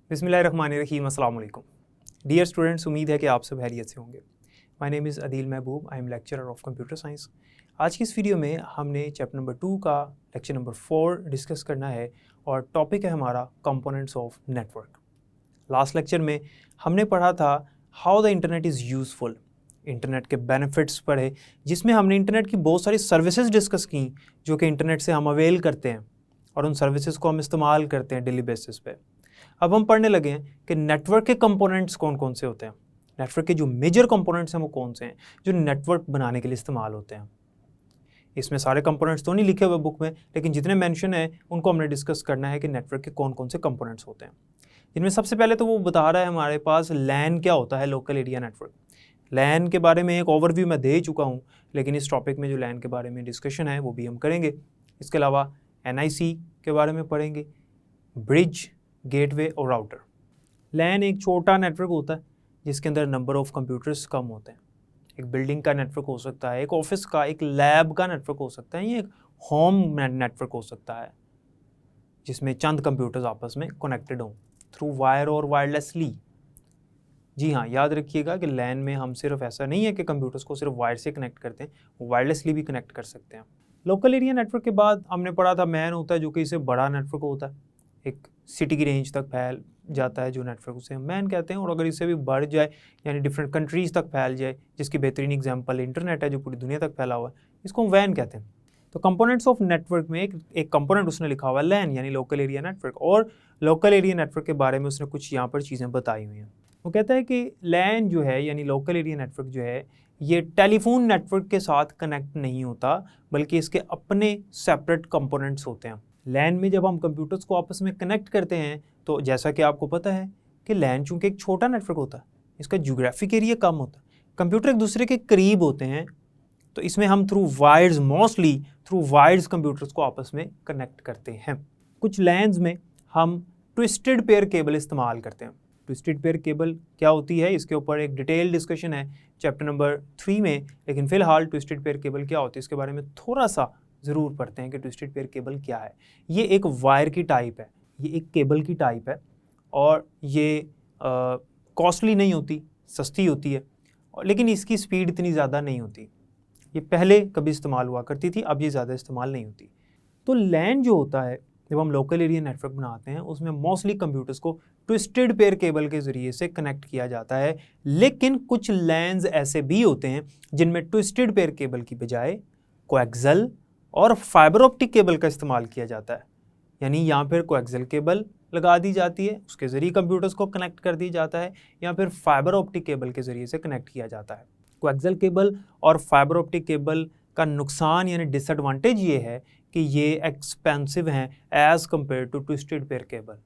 बिस्मिल्लाहिर्रहमानिर्रहीम, अस्सलाम वालेकुम। डियर स्टूडेंट्स, उम्मीद है कि आप सब खैरियत से होंगे। My name is Adeel Mehboob, I am lecturer of computer science. आज की इस वीडियो में हमने चैप्टर नंबर 2 का लेक्चर नंबर 4 डिस्कस करना है और टॉपिक है हमारा components of network. Last lecture में हमने पढ़ा था how the internet is useful, internet के बेनिफिट्स पढ़े, जिसमें हमने इंटरनेट की बहुत सारी सर्विसेज डिस्कस की जो कि इंटरनेट से हम अवेल करते हैं और उन सर्विसेज को हम इस्तेमाल करते हैं डेली बेसिस पे। अब हम पढ़ने लगे हैं कि नेटवर्क के कंपोनेंट्स कौन कौन से होते हैं, नेटवर्क के जो मेजर कंपोनेंट्स हैं वो कौन से हैं जो नेटवर्क बनाने के लिए इस्तेमाल होते हैं। इसमें सारे कंपोनेंट्स तो नहीं लिखे हुए बुक में, लेकिन जितने मेंशन है उनको हमने डिस्कस करना है कि नेटवर्क के कौन कौन से कंपोनेंट्स होते हैं। जिनमें सबसे पहले तो वो बता रहा है हमारे पास लैन क्या होता है, लोकल एरिया नेटवर्क। लैन के बारे में एक ओवरव्यू मैं दे चुका हूँ, लेकिन इस टॉपिक में जो लैन के बारे में डिस्कशन है वो भी हम करेंगे। इसके अलावा NIC के बारे में पढ़ेंगे, ब्रिज, गेटवे और राउटर। लैन एक छोटा नेटवर्क होता है जिसके अंदर नंबर ऑफ़ कंप्यूटर्स कम होते हैं। एक बिल्डिंग का नेटवर्क हो सकता है, एक ऑफिस का, एक लैब का नेटवर्क हो सकता है, या एक होम नेटवर्क हो सकता है जिसमें चंद कंप्यूटर्स आपस में कनेक्टेड हों थ्रू वायर और वायरलेसली। जी हाँ, याद रखिएगा कि लैन में हम सिर्फ ऐसा नहीं है कि कंप्यूटर्स को सिर्फ वायर से कनेक्ट करते हैं, वायरलेसली भी कनेक्ट कर सकते हैं। लोकल एरिया नेटवर्क के बाद हमने पढ़ा था मैन होता है, जो कि इससे बड़ा नेटवर्क होता है, एक सिटी की रेंज तक फैल जाता है जो नेटवर्क, उसे हम मैन कहते हैं। और अगर इससे भी बढ़ जाए यानी डिफरेंट कंट्रीज़ तक फैल जाए, जिसकी बेहतरीन एग्जांपल इंटरनेट है जो पूरी दुनिया तक फैला हुआ है, इसको हम वैन कहते हैं। तो कंपोनेंट्स ऑफ नेटवर्क में एक कंपोनेंट उसने लिखा हुआ है लैन यानी लोकल एरिया नेटवर्क, और लोकल एरिया नेटवर्क के बारे में उसने कुछ यहाँ पर चीज़ें बताई हुई हैं। वो कहता है कि लैन जो है यानी लोकल एरिया नेटवर्क जो है, ये टेलीफोन नेटवर्क के साथ कनेक्ट नहीं होता, बल्कि इसके अपने सेपरेट कंपोनेंट्स होते हैं। लैन में जब हम कंप्यूटर्स को आपस में कनेक्ट करते हैं तो जैसा कि आपको पता है कि लैन चूँकि एक छोटा नेटवर्क होता है, इसका ज्योग्राफिक एरिया कम होता है, कंप्यूटर एक दूसरे के करीब होते हैं, तो इसमें हम मोस्टली थ्रू वायर्स कंप्यूटर्स को आपस में कनेक्ट करते हैं। कुछ लैन्स में हम ट्विस्टेड पेयर केबल इस्तेमाल करते हैं। ट्विस्टेड पेयर केबल क्या होती है, इसके ऊपर एक डिटेल डिस्कशन है चैप्टर नंबर 3 में, लेकिन फ़िलहाल ट्विस्टेड पेयर केबल क्या होती है इसके बारे में थोड़ा सा ज़रूर पढ़ते हैं कि ट्विस्टेड पेयर केबल क्या है। ये एक वायर की टाइप है, ये एक केबल की टाइप है, और ये कॉस्टली नहीं होती, सस्ती होती है, लेकिन इसकी स्पीड इतनी ज़्यादा नहीं होती। ये पहले कभी इस्तेमाल हुआ करती थी, अब ये ज़्यादा इस्तेमाल नहीं होती। तो लैन जो होता है, जब हम लोकल एरिया नेटवर्क बनाते हैं, उसमें मोस्टली कंप्यूटर्स को ट्विस्टेड पेयर केबल के ज़रिए से कनेक्ट किया जाता है। लेकिन कुछ लैन्स ऐसे भी होते हैं जिनमें ट्विस्टेड पेयर केबल की बजाय कोएक्सियल और फाइबर ऑप्टिक केबल का इस्तेमाल किया जाता है। यानी यहाँ पर कोएक्सियल केबल लगा दी जाती है, उसके ज़रिए कंप्यूटर्स को कनेक्ट कर दिया जाता है, या फिर फाइबर ऑप्टिक केबल के ज़रिए से कनेक्ट किया जाता है। कोएक्सियल केबल और फाइबर ऑप्टिक केबल का नुकसान यानी डिसएडवांटेज ये है कि ये एक्सपेंसिव हैं as compared to twisted pair cable,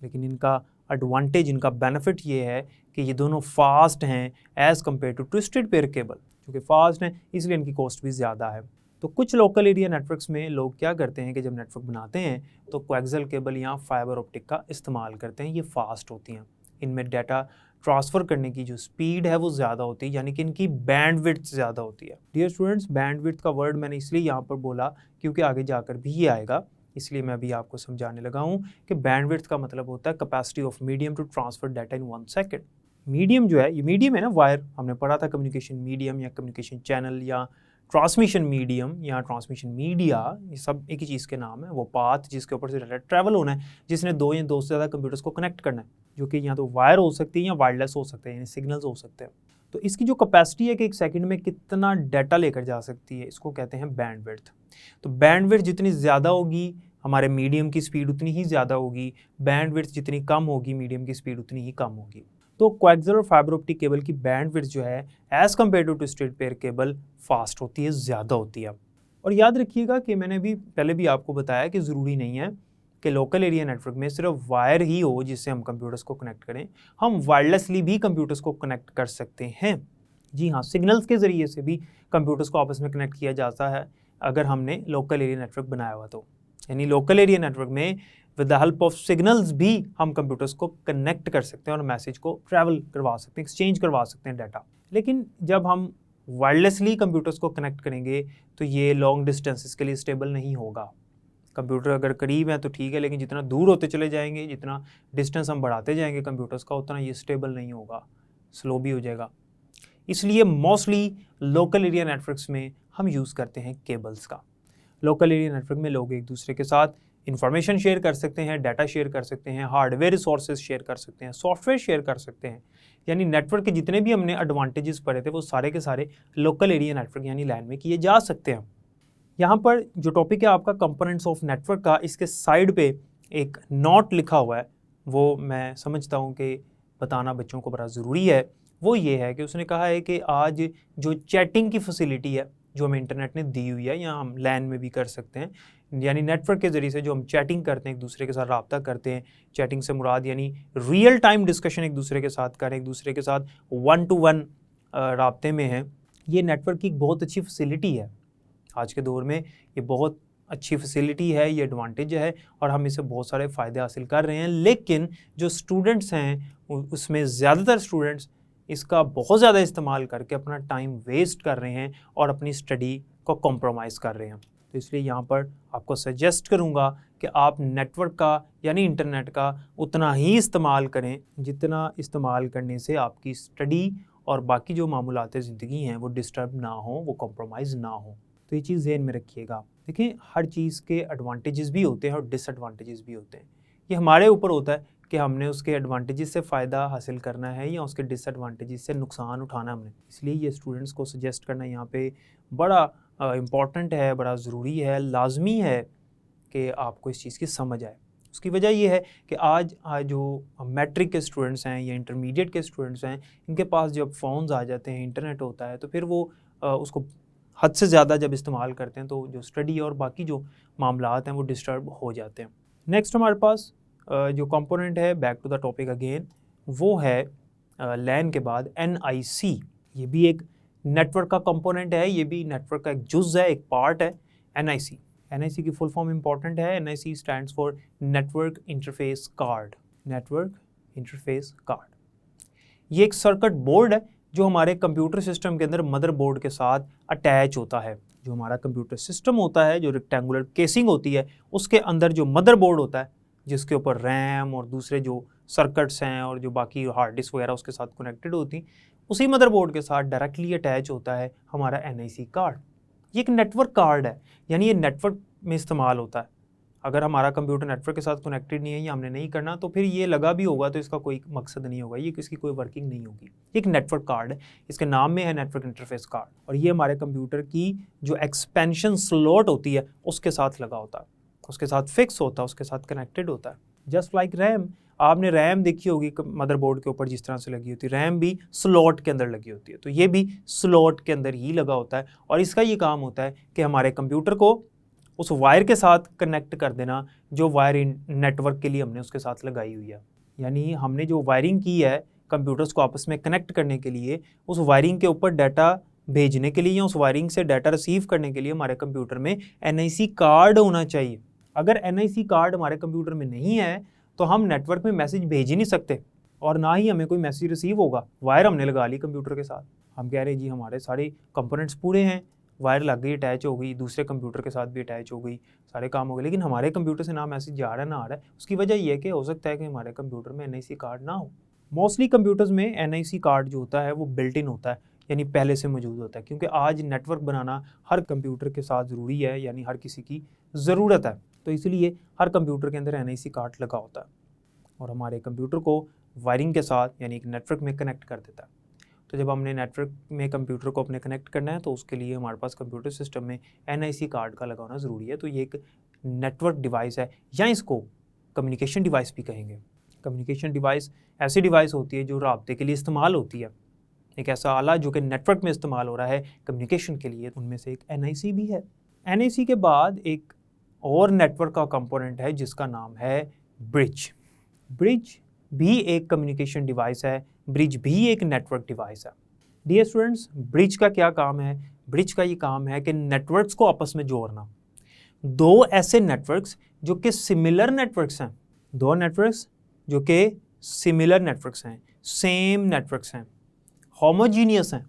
लेकिन इनका एडवांटेज, इनका बेनिफिट ये है कि ये दोनों फास्ट हैं as compared to twisted pair cable. क्योंकि फास्ट हैं इसलिए इनकी कॉस्ट भी ज़्यादा है। तो कुछ लोकल एरिया नेटवर्क्स में लोग क्या करते हैं कि जब नेटवर्क बनाते हैं तो कोएक्सियल केबल या फाइबर ऑप्टिक का इस्तेमाल करते हैं। ये फास्ट होती हैं, इनमें डाटा ट्रांसफ़र करने की जो स्पीड है वो ज़्यादा होती है, यानी कि इनकी बैंडविड्थ ज़्यादा होती है। डियर स्टूडेंट्स, बैंडविड्थ का वर्ड मैंने इसलिए यहाँ पर बोला क्योंकि आगे जाकर भी ये आएगा, इसलिए मैं भी आपको समझाने लगा हूँ कि बैंडविड्थ का मतलब होता है capacity of medium to transfer data in 1 second. Medium जो है, ये मीडियम है ना, वायर हमने पढ़ा था, कम्युनिकेशन मीडियम या कम्युनिकेशन चैनल या ट्रांसमिशन मीडियम या ट्रांसमिशन मीडिया, ये सब एक ही चीज़ के नाम है। वो पाथ जिसके ऊपर से डाटा ट्रैवल होना है, जिसने 2 या 2 से ज़्यादा कंप्यूटर्स को कनेक्ट करना है, जो कि या तो वायर हो सकती है या वायरलेस हो सकते हैं, यानी सिग्नल्स हो सकते हैं। तो इसकी जो कैपेसिटी है कि एक सेकंड में कितना डाटा लेकर जा सकती है, इसको कहते हैं बैंडविड्थ। तो बैंडविड्थ जितनी ज़्यादा होगी, हमारे मीडियम की स्पीड उतनी ही ज़्यादा होगी, बैंडविड्थ जितनी कम होगी, मीडियम की स्पीड उतनी ही कम होगी। तो कोएक्सियल और फाइबर ऑप्टिक केबल की बैंडविड्थ जो है as compared to twisted pair cable fast होती है, ज़्यादा होती है। और याद रखिएगा कि मैंने भी पहले भी आपको बताया कि ज़रूरी नहीं है कि लोकल एरिया नेटवर्क में सिर्फ वायर ही हो जिससे हम कंप्यूटर्स को कनेक्ट करें, हम वायरलेसली भी कंप्यूटर्स को कनेक्ट कर सकते हैं। जी हाँ, सिग्नल्स के ज़रिए से भी कंप्यूटर्स को आपस में कनेक्ट किया जाता है अगर हमने लोकल एरिया नेटवर्क बनाया हुआ तो। यानी लोकल एरिया नेटवर्क में with the help of signals भी हम कंप्यूटर्स को कनेक्ट कर सकते हैं और मैसेज को ट्रैवल करवा सकते हैं, एक्सचेंज करवा सकते हैं डाटा। लेकिन जब हम वायरलेसली कंप्यूटर्स को कनेक्ट करेंगे तो ये लॉन्ग डिस्टेंसेस के लिए स्टेबल नहीं होगा। कंप्यूटर अगर करीब है तो ठीक है, लेकिन जितना दूर होते चले जाएंगे, जितना डिस्टेंस हम बढ़ाते जाएंगे कंप्यूटर्स का, उतना ये स्टेबल नहीं होगा, स्लो भी हो जाएगा। इसलिए मोस्टली लोकल एरिया नेटवर्क्स में हम यूज़ करते हैं केबल्स का। लोकल एरिया नेटवर्क में लोग एक दूसरे के साथ इंफॉर्मेशन शेयर कर सकते हैं, डाटा शेयर कर सकते हैं, हार्डवेयर रिसोर्सेज शेयर कर सकते हैं, सॉफ्टवेयर शेयर कर सकते हैं। यानी नेटवर्क के जितने भी हमने एडवांटेजेस पढ़े थे वो सारे के सारे लोकल एरिया नेटवर्क यानी लैन में किए जा सकते हैं। यहाँ पर जो टॉपिक है आपका कंपोनेंट्स ऑफ नेटवर्क का, इसके साइड पे एक नोट लिखा हुआ है, वो मैं समझता हूँ कि बताना बच्चों को बड़ा ज़रूरी है। वो ये है कि उसने कहा है कि आज जो चैटिंग की फैसिलिटी है जो हमें इंटरनेट ने दी हुई है, या हम लैन में भी कर सकते हैं, यानी नेटवर्क के ज़रिए से जो हम चैटिंग करते हैं, एक दूसरे के साथ रब्ता करते हैं। चैटिंग से मुराद यानी रियल टाइम डिस्कशन एक दूसरे के साथ करें, एक दूसरे के साथ 1-to-1 रब्ते में हैं। ये नेटवर्क की बहुत अच्छी फैसिलिटी है। आज के दौर में ये बहुत अच्छी फैसिलिटी है, ये एडवांटेज है और हम इससे बहुत सारे फ़ायदे हासिल कर रहे हैं। लेकिन जो स्टूडेंट्स हैं उसमें ज़्यादातर स्टूडेंट्स इसका बहुत ज़्यादा इस्तेमाल करके अपना टाइम वेस्ट कर रहे हैं और अपनी स्टडी को कॉम्प्रोमाइज़ कर रहे हैं। तो इसलिए यहाँ पर आपको सजेस्ट करूँगा कि आप नेटवर्क का यानी इंटरनेट का उतना ही इस्तेमाल करें जितना इस्तेमाल करने से आपकी स्टडी और बाकी जो मामूलात ज़िंदगी हैं वो डिस्टर्ब ना हो, वो कॉम्प्रोमाइज़ ना हो। तो ये चीज़ ज़हन में रखिएगा। देखिए, हर चीज़ के एडवांटेजेस भी होते हैं और डिसएडवांटेजेस भी होते हैं। ये हमारे ऊपर होता है कि हमने उसके एडवांटेजेस से फ़ायदा हासिल करना है या उसके डिसएडवांटेजेस से नुकसान उठाना हमने। इसलिए ये स्टूडेंट्स को सजेस्ट करना यहाँ पे बड़ा इम्पॉर्टेंट है, बड़ा ज़रूरी है, लाजमी है कि आपको इस चीज़ की समझ आए। उसकी वजह ये है कि आज जो मैट्रिक के स्टूडेंट्स हैं या इंटरमीडिएट के स्टूडेंट्स हैं, इनके पास जब फ़ोन्स आ जाते हैं, इंटरनेट होता है, तो फिर वो उसको हद से ज़्यादा जब इस्तेमाल करते हैं तो जो स्टडी और बाकी जो मामलात हैं वो डिस्टर्ब हो जाते हैं। नेक्स्ट हमारे पास जो कंपोनेंट है, back to the topic again, वो है लैन के बाद NIC। ये भी एक नेटवर्क का कंपोनेंट है, ये भी नेटवर्क का एक जुज़ है, एक पार्ट है। NIC की फुल फॉर्म इंपॉर्टेंट है। NIC stands for network interface card. Network interface card ये एक सर्किट बोर्ड है जो हमारे कंप्यूटर सिस्टम के अंदर मदरबोर्ड के साथ अटैच होता है। जो हमारा कंप्यूटर सिस्टम होता है, जो रेक्टेंगुलर केसिंग होती है, उसके अंदर जो मदरबोर्ड होता है, जिसके ऊपर रैम और दूसरे जो सर्किट्स हैं और जो बाकी हार्ड डिस्क वगैरह उसके साथ कनेक्टेड होती, उसी मदरबोर्ड के साथ डायरेक्टली अटैच होता है हमारा NIC कार्ड। ये एक नेटवर्क कार्ड है, यानी ये नेटवर्क में इस्तेमाल होता है। अगर हमारा कंप्यूटर नेटवर्क के साथ कनेक्टेड नहीं है या हमने नहीं करना, तो फिर ये लगा भी होगा तो इसका कोई मकसद नहीं होगा, ये इसकी कोई वर्किंग नहीं होगी। एक नेटवर्क कार्ड है, इसके नाम में है नेटवर्क इंटरफेस कार्ड, और ये हमारे कंप्यूटर की जो एक्सपेंशन स्लॉट होती है उसके साथ लगा होता है, उसके साथ फिक्स होता है, उसके साथ कनेक्टेड होता है। जस्ट लाइक रैम, आपने रैम देखी होगी मदरबोर्ड के ऊपर जिस तरह से लगी होती है, रैम भी स्लॉट के अंदर लगी होती है, तो ये भी स्लॉट के अंदर ही लगा होता है। और इसका ये काम होता है कि हमारे कंप्यूटर को उस वायर के साथ कनेक्ट कर देना जो वायर नेटवर्क के लिए हमने उसके साथ लगाई हुई है। यानी हमने जो वायरिंग की है कंप्यूटर्स को आपस में कनेक्ट करने के लिए, उस वायरिंग के ऊपर डाटा भेजने के लिए या उस वायरिंग से डाटा रिसीव करने के लिए हमारे कंप्यूटर में NIC कार्ड होना चाहिए। अगर NIC कार्ड हमारे कंप्यूटर में नहीं है तो हम नेटवर्क में मैसेज भेज ही नहीं सकते और ना ही हमें कोई मैसेज रिसीव होगा। वायर हमने लगा ली कंप्यूटर के साथ, हम कह रहे हैं जी हमारे सारे कंपोनेंट्स पूरे हैं, वायर लग गई, अटैच हो गई, दूसरे कंप्यूटर के साथ भी अटैच हो गई, सारे काम हो गए, लेकिन हमारे कंप्यूटर से ना मैसेज जा रहा है ना आ रहा है। उसकी वजह यह है कि हो सकता है कि हमारे कंप्यूटर में NIC कार्ड ना हो। मोस्टली कंप्यूटर्स में NIC कार्ड जो होता है वो बिल्ट इन होता है, यानी पहले से मौजूद होता है, क्योंकि आज नेटवर्क बनाना हर कंप्यूटर के साथ ज़रूरी है, यानी हर किसी की ज़रूरत है, तो इसलिए हर कंप्यूटर के अंदर NIC कार्ड लगा होता है और हमारे कंप्यूटर को वायरिंग के साथ यानी एक नेटवर्क में कनेक्ट कर देता है। तो जब हमने नेटवर्क में कंप्यूटर को अपने कनेक्ट करना है तो उसके लिए हमारे पास कंप्यूटर सिस्टम में NIC कार्ड का लगाना ज़रूरी है। तो ये एक नेटवर्क डिवाइस है, या इसको कम्युनिकेशन डिवाइस भी कहेंगे। कम्युनिकेशन डिवाइस ऐसी डिवाइस होती है जो राब्ते के लिए इस्तेमाल होती है, एक ऐसा आला जो कि नेटवर्क में इस्तेमाल हो रहा है कम्युनिकेशन के लिए, उनमें से एक NIC भी है। NIC के बाद एक और नेटवर्क का कंपोनेंट है जिसका नाम है ब्रिज। ब्रिज भी एक कम्युनिकेशन डिवाइस है, ब्रिज भी एक नेटवर्क डिवाइस है। डियर स्टूडेंट्स, ब्रिज का क्या काम है? ब्रिज का ये काम है कि नेटवर्क्स को आपस में जोड़ना। दो ऐसे नेटवर्क्स जो कि सिमिलर नेटवर्क्स हैं, दो नेटवर्क्स जो कि सिमिलर नेटवर्क्स हैं, सेम नेटवर्क्स हैं, होमोजीनियस हैं।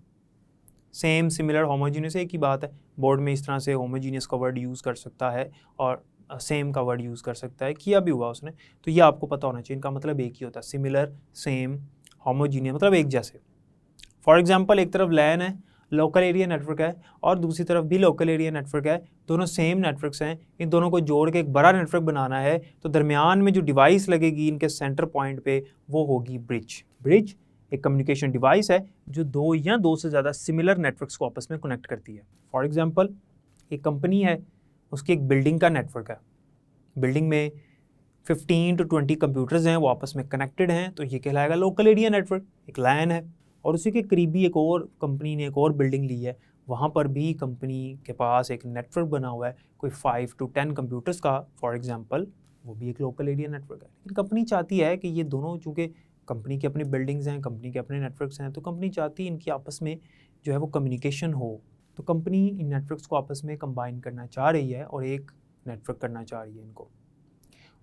सेम, सिमिलर, होमोजीनियस एक ही बात है। बोर्ड में इस तरह से होमोजीनियस का वर्ड यूज़ कर सकता है और सेम का वर्ड यूज़ कर सकता है, किया भी हुआ उसने, तो ये आपको पता होना चाहिए। इनका मतलब एक ही होता है, सिमिलर, सेम, होमोजीनियस, मतलब एक जैसे। फॉर एग्जांपल एक तरफ लैन है, लोकल एरिया नेटवर्क है, और दूसरी तरफ भी लोकल एरिया नेटवर्क है, दोनों सेम नेटवर्क्स हैं, इन दोनों को जोड़ के एक बड़ा नेटवर्क बनाना है, तो दरमियान में जो डिवाइस लगेगी इनके सेंटर पॉइंट पे वो होगी ब्रिज। ब्रिज एक कम्युनिकेशन डिवाइस है जो दो या दो से ज़्यादा सिमिलर नेटवर्क्स को आपस में कनेक्ट करती है। फॉर एग्जांपल एक कंपनी है, उसकी एक बिल्डिंग का नेटवर्क है, बिल्डिंग में 15 to 20 कंप्यूटर्स हैं, वो आपस में कनेक्टेड हैं, तो ये कहलाएगा लोकल एरिया नेटवर्क, एक लैन है। और उसी के करीबी एक और कंपनी ने एक और बिल्डिंग ली है, वहाँ पर भी कंपनी के पास एक नेटवर्क बना हुआ है, कोई 5 to 10 कंप्यूटर्स का, फॉर एग्जांपल, वो भी एक लोकल एरिया नेटवर्क है। लेकिन कंपनी चाहती है कि ये दोनों, चूँकि कंपनी की अपनी बिल्डिंग्स हैं, कंपनी के अपने नेटवर्क्स हैं, तो कंपनी चाहती है इनकी आपस में जो है वो कम्युनिकेशन हो, तो कंपनी इन नेटवर्क्स को आपस में कंबाइन करना चाह रही है और एक नेटवर्क करना चाह रही है इनको।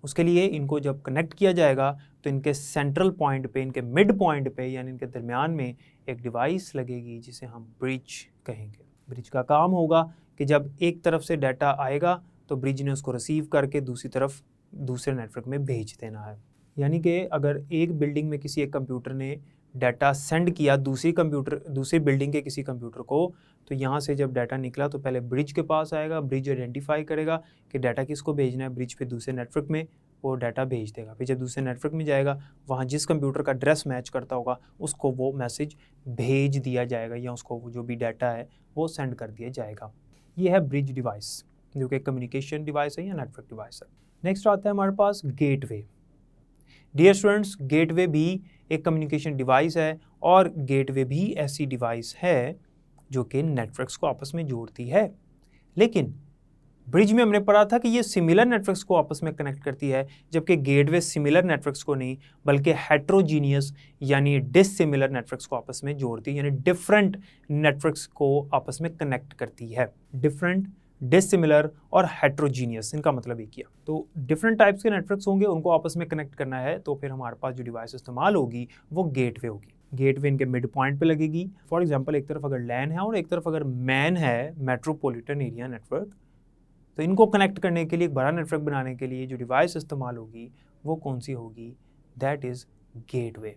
उसके लिए इनको जब कनेक्ट किया जाएगा तो इनके सेंट्रल पॉइंट पे, इनके मिड पॉइंट पे, यानी इनके दरमियान में एक डिवाइस लगेगी जिसे हम ब्रिज कहेंगे। ब्रिज का काम होगा कि जब एक तरफ से डाटा आएगा तो ब्रिज ने उसको रिसीव करके दूसरी तरफ दूसरे नेटवर्क में भेज देना है। यानी कि अगर एक बिल्डिंग में किसी एक कंप्यूटर ने डाटा सेंड किया दूसरी बिल्डिंग के किसी कंप्यूटर को, तो यहाँ से जब डाटा निकला तो पहले ब्रिज के पास आएगा, ब्रिज आइडेंटिफाई करेगा कि डाटा किसको भेजना है, ब्रिज पे दूसरे नेटवर्क में वो डाटा भेज देगा। फिर जब दूसरे नेटवर्क में जाएगा, वहाँ जिस कंप्यूटर का एड्रेस मैच करता होगा उसको वो मैसेज भेज दिया जाएगा, या उसको जो भी डाटा है वो सेंड कर दिया जाएगा। ये है ब्रिज डिवाइस, जो कि कम्युनिकेशन डिवाइस है या नेटवर्क डिवाइस है। नेक्स्ट आता है हमारे पास गेटवे। डियर स्टूडेंट्स, गेटवे भी एक कम्युनिकेशन डिवाइस है, और गेटवे भी ऐसी डिवाइस है जो कि नेटवर्क्स को आपस में जोड़ती है। लेकिन ब्रिज में हमने पढ़ा था कि ये सिमिलर नेटवर्क्स को आपस में कनेक्ट करती है, जबकि गेटवे सिमिलर नेटवर्क्स को नहीं बल्कि हेट्रोजीनियस यानी डिसिमिलर नेटवर्क्स को आपस में जोड़ती है, यानी डिफरेंट नेटवर्क्स को आपस में कनेक्ट करती है। डिफरेंट, डिसिमिलर और हेट्रोजीनियस, इनका मतलब एक ही है। तो डिफरेंट टाइप्स के नेटवर्क्स होंगे, उनको आपस में कनेक्ट करना है, तो फिर हमारे पास जो डिवाइस इस्तेमाल होगी वो गेटवे होगी। गेटवे इनके मिड पॉइंट पे लगेगी। फॉर एग्जांपल एक तरफ अगर लैन है और एक तरफ अगर मैन है, मेट्रोपॉलिटन एरिया नेटवर्क, तो इनको कनेक्ट करने के लिए, एक बड़ा नेटवर्क बनाने के लिए जो डिवाइस इस्तेमाल होगी वो कौन सी होगी? That is gateway.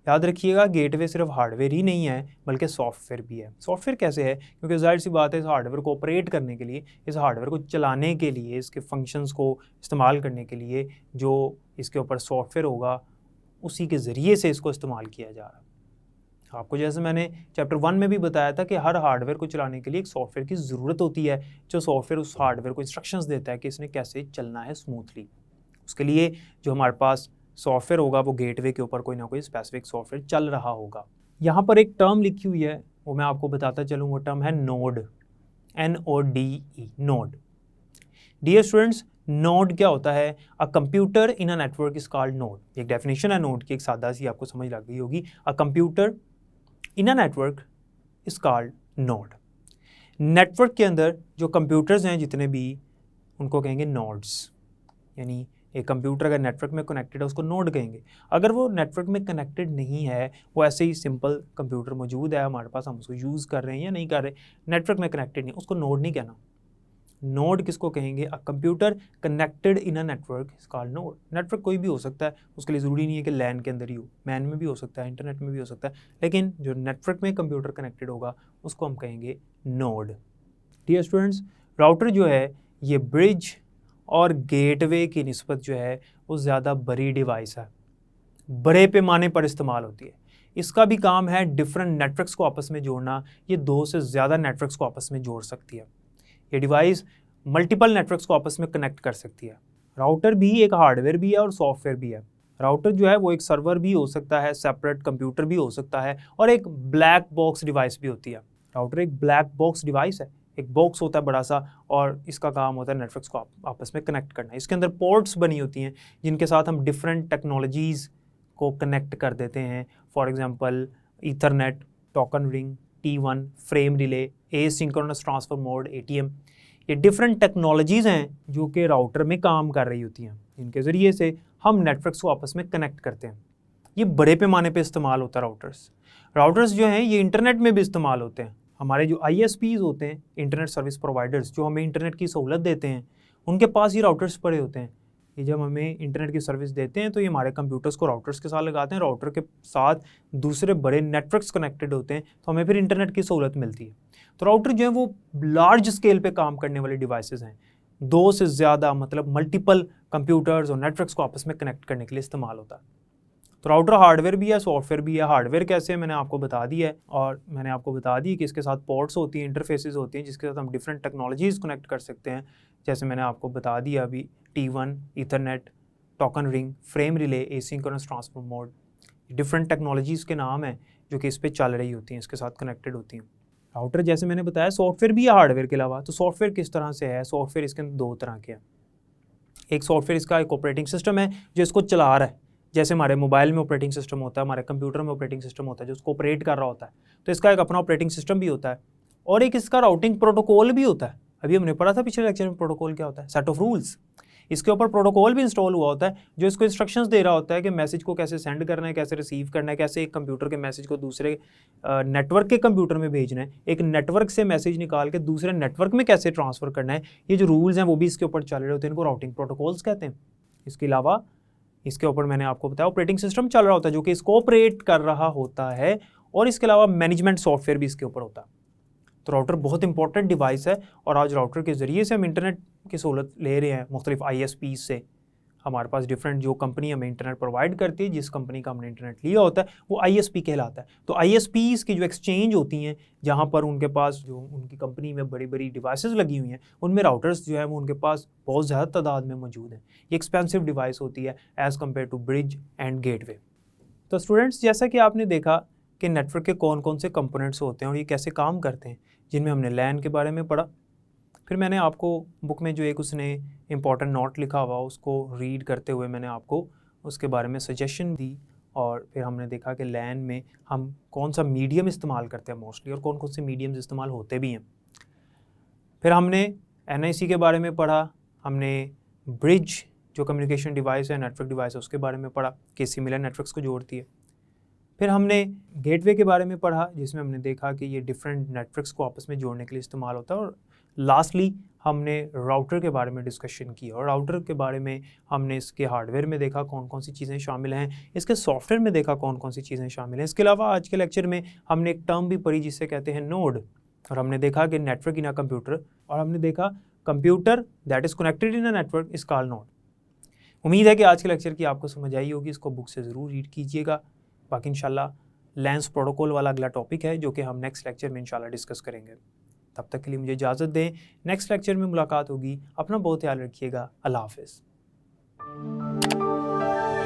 याद रखिएगा, गेटवे सिर्फ हार्डवेयर ही नहीं है बल्कि सॉफ्टवेयर भी है। सॉफ्टवेयर कैसे है? क्योंकि जाहिर सी बात है, इस हार्डवेयर को ऑपरेट करने के लिए, इस हार्डवेयर को चलाने के लिए, इसके फंक्शंस को इस्तेमाल करने के लिए जो इसके ऊपर सॉफ्टवेयर होगा उसी के ज़रिए से इसको इस्तेमाल किया जा रहा है। आपको जैसे मैंने चैप्टर 1 में भी बताया था कि हर हार्डवेयर को चलाने के लिए एक सॉफ्टवेयर की ज़रूरत होती है, जो सॉफ्टवेयर उस हार्डवेयर को इंस्ट्रक्शंस देता है कि इसने कैसे चलना है स्मूथली। उसके लिए जो हमारे पास सॉफ्टवेयर होगा वो गेटवे के ऊपर कोई ना कोई स्पेसिफिक सॉफ्टवेयर चल रहा होगा। यहाँ पर एक टर्म लिखी हुई है, वो मैं आपको बताता चलूँ, वो टर्म है node, NODE, node. Dear students, node क्या होता है? A computer in a network is called node. एक डेफिनेशन है नोड की, एक सादा सी, आपको समझ लग गई होगी। A computer in a network is called node. Network के अंदर जो कंप्यूटर्स हैं जितने भी, उनको कहेंगे नोड्स। यानी एक कंप्यूटर अगर नेटवर्क में कनेक्टेड है उसको नोड कहेंगे। अगर वो नेटवर्क में कनेक्टेड नहीं है, वो ऐसे ही सिंपल कंप्यूटर मौजूद है हमारे पास, हम उसको यूज़ कर रहे हैं या नहीं कर रहे, नेटवर्क में कनेक्टेड नहीं, उसको नोड नहीं कहना। नोड किसको कहेंगे? A computer connected in a network is called node. Network कोई भी हो सकता है, उसके लिए ज़रूरी नहीं है कि लैन के अंदर ही हो, मैन में भी हो सकता है, इंटरनेट में भी हो सकता है, लेकिन जो नेटवर्क में कंप्यूटर कनेक्टेड होगा उसको हम कहेंगे नोड। डियर स्टूडेंट्स, राउटर जो है ये ब्रिज और गेटवे की निस्बत जो है वो ज़्यादा बड़ी डिवाइस है, बड़े पैमाने पर इस्तेमाल होती है। इसका भी काम है डिफरेंट नेटवर्क्स को आपस में जोड़ना। ये 2 से ज़्यादा नेटवर्क्स को आपस में जोड़ सकती है। ये डिवाइस मल्टीपल नेटवर्क्स को आपस में कनेक्ट कर सकती है। राउटर भी एक हार्डवेयर भी है और सॉफ्टवेयर भी है। राउटर जो है वो एक सर्वर भी हो सकता है, सेपरेट कंप्यूटर भी हो सकता है, और एक ब्लैक बॉक्स डिवाइस भी होती है। राउटर एक ब्लैक बॉक्स डिवाइस है, एक बॉक्स होता है बड़ा सा, और इसका काम होता है नेटवर्क्स को आपस में कनेक्ट करना। इसके अंदर पोर्ट्स बनी होती हैं जिनके साथ हम डिफरेंट टेक्नोलॉजीज़ को कनेक्ट कर देते हैं। For example Ethernet, token ring, T1, frame relay, asynchronous transfer mode, ATM। ये डिफरेंट टेक्नोलॉजीज़ हैं जो कि राउटर में काम कर रही होती हैं। इनके ज़रिए से हम नेटवर्क्स को आपस में कनेक्ट करते हैं। ये बड़े पैमाने पे इस्तेमाल होता है राउटर्स जो हैं ये इंटरनेट में भी इस्तेमाल होते हैं। हमारे जो ISPs होते हैं, इंटरनेट सर्विस प्रोवाइडर्स, जो हमें इंटरनेट की सहूलत देते हैं, उनके पास ये राउटर्स पड़े होते हैं। ये जब हमें इंटरनेट की सर्विस देते हैं तो ये हमारे कंप्यूटर्स को राउटर्स के साथ लगाते हैं, राउटर के साथ दूसरे बड़े नेटवर्क्स कनेक्टेड होते हैं, तो हमें फिर इंटरनेट की सहूलत मिलती है। तो राउटर जो है वो लार्ज स्केल पे काम करने वाले डिवाइसेस हैं, 2 से ज़्यादा मतलब मल्टीपल कंप्यूटर्स और नेटवर्क्स को आपस में कनेक्ट करने के लिए इस्तेमाल होता है। तो राउटर हार्डवेयर भी है, सॉफ्टवेयर भी है। हार्डवेयर कैसे मैंने आपको बता दिया है, और मैंने आपको बता दी कि इसके साथ पोर्ट्स होती हैं, इंटरफेसेस होती हैं, जिसके साथ हम डिफरेंट टेक्नोलॉजीज़ कनेक्ट कर सकते हैं। जैसे मैंने आपको बता दिया अभी, T1, Ethernet, token ring, frame relay, asynchronous transfer mode, different technologies के नाम हैं जो कि इस पर चल रही होती हैं, इसके साथ कनेक्टेड होती हैं। राउटर जैसे मैंने बताया सॉफ्टवेयर भी है हार्डवेयर के अलावा। तो सॉफ्टवेयर किस तरह से है? सॉफ्टवेयर इसके अंदर 2 तरह के हैं। एक सॉफ्टवेयर इसका एक ऑपरेटिंग सिस्टम है जो इसको चला रहा है, जैसे हमारे मोबाइल में ऑपरेटिंग सिस्टम होता है, हमारे कंप्यूटर में ऑपरेटिंग सिस्टम होता है जो उसको ऑपरेट कर रहा होता है। तो इसका एक अपना ऑपरेटिंग सिस्टम भी होता है, और एक इसका राउटिंग प्रोटोकॉल भी होता है। अभी हमने पढ़ा था पिछले लेक्चर में प्रोटोकॉल क्या होता है, सेट ऑफ रूल्स। इसके ऊपर प्रोटोकॉल भी इंस्टॉल हुआ होता है जो इसको इंस्ट्रक्शंस दे रहा होता है कि मैसेज को कैसे सेंड करना है, कैसे रिसीव करना है, कैसे एक कंप्यूटर के मैसेज को दूसरे नेटवर्क के कंप्यूटर में भेजना है, एक नेटवर्क से मैसेज निकाल के दूसरे नेटवर्क में कैसे ट्रांसफ़र करना है। ये जो रूल्स हैं वो भी इसके ऊपर चल रहे होते हैं, इनको राउटिंग प्रोटोकॉल्स कहते हैं। इसके अलावा इसके ऊपर मैंने आपको बताया ऑपरेटिंग सिस्टम चल रहा होता है जो कि इसको ऑपरेट कर रहा होता है, और इसके अलावा मैनेजमेंट सॉफ्टवेयर भी इसके ऊपर होता है। तो राउटर बहुत इंपॉर्टेंट डिवाइस है, और आज राउटर के ज़रिए से हम इंटरनेट की सहूलत ले रहे हैं मुख्तलिफ ISPs से। हमारे पास डिफरेंट जो कंपनी हमें इंटरनेट प्रोवाइड करती है, जिस कंपनी का हमने इंटरनेट लिया होता है वो ISP कहलाता है। तो ISPs की जो एक्सचेंज होती हैं, जहाँ पर उनके पास जो उनकी कंपनी में बड़ी बड़ी डिवाइसेस लगी हुई हैं, उनमें राउटर्स जो है वो उनके पास बहुत ज़्यादा तादाद में मौजूद हैं। ये एक्सपेंसिव डिवाइस होती है as compared to bridge and gateway. तो स्टूडेंट्स, जैसा कि आपने देखा कि नेटवर्क के कौन कौन से कंपोनेंट्स होते हैं और ये कैसे काम करते हैं, जिनमें हमने LAN के बारे में पढ़ा। फिर मैंने आपको बुक में जो एक उसने इंपॉर्टेंट नोट लिखा हुआ उसको रीड करते हुए मैंने आपको उसके बारे में सजेशन दी, और फिर हमने देखा कि LAN में हम कौन सा मीडियम इस्तेमाल करते हैं मोस्टली, और कौन कौन से मीडियम्स इस्तेमाल होते भी हैं। फिर हमने NIC के बारे में पढ़ा, हमने ब्रिज जो कम्युनिकेशन डिवाइस है, नेटवर्क डिवाइस है, उसके बारे में पढ़ा कि सिमिलर नेटवर्क्स को जोड़ती है। फिर हमने गेटवे के बारे में पढ़ा, जिसमें हमने देखा कि ये डिफरेंट नेटवर्क्स को आपस में जोड़ने के लिए इस्तेमाल होता है। और लास्टली हमने राउटर के बारे में डिस्कशन की, और राउटर के बारे में हमने इसके हार्डवेयर में देखा कौन कौन सी चीज़ें शामिल हैं, इसके सॉफ्टवेयर में देखा कौन कौन सी चीज़ें शामिल हैं। इसके अलावा आज के लेक्चर में हमने एक टर्म भी पढ़ी जिसे कहते हैं नोड, और हमने देखा कि नेटवर्क इन अ कंप्यूटर, और हमने देखा computer that is connected in a network is called node. उम्मीद है कि आज के लेक्चर की आपको समझ आई होगी, इसको बुक से ज़रूर रीड कीजिएगा। बाकी इंशाल्लाह लैंस प्रोटोकॉल वाला अगला टॉपिक है जो कि हम नेक्स्ट लेक्चर में इंशाल्लाह डिस्कस करेंगे। तब तक के लिए मुझे इजाज़त दें, नेक्स्ट लेक्चर में मुलाकात होगी। अपना बहुत ख्याल रखिएगा। अल्लाह हाफ़िज़।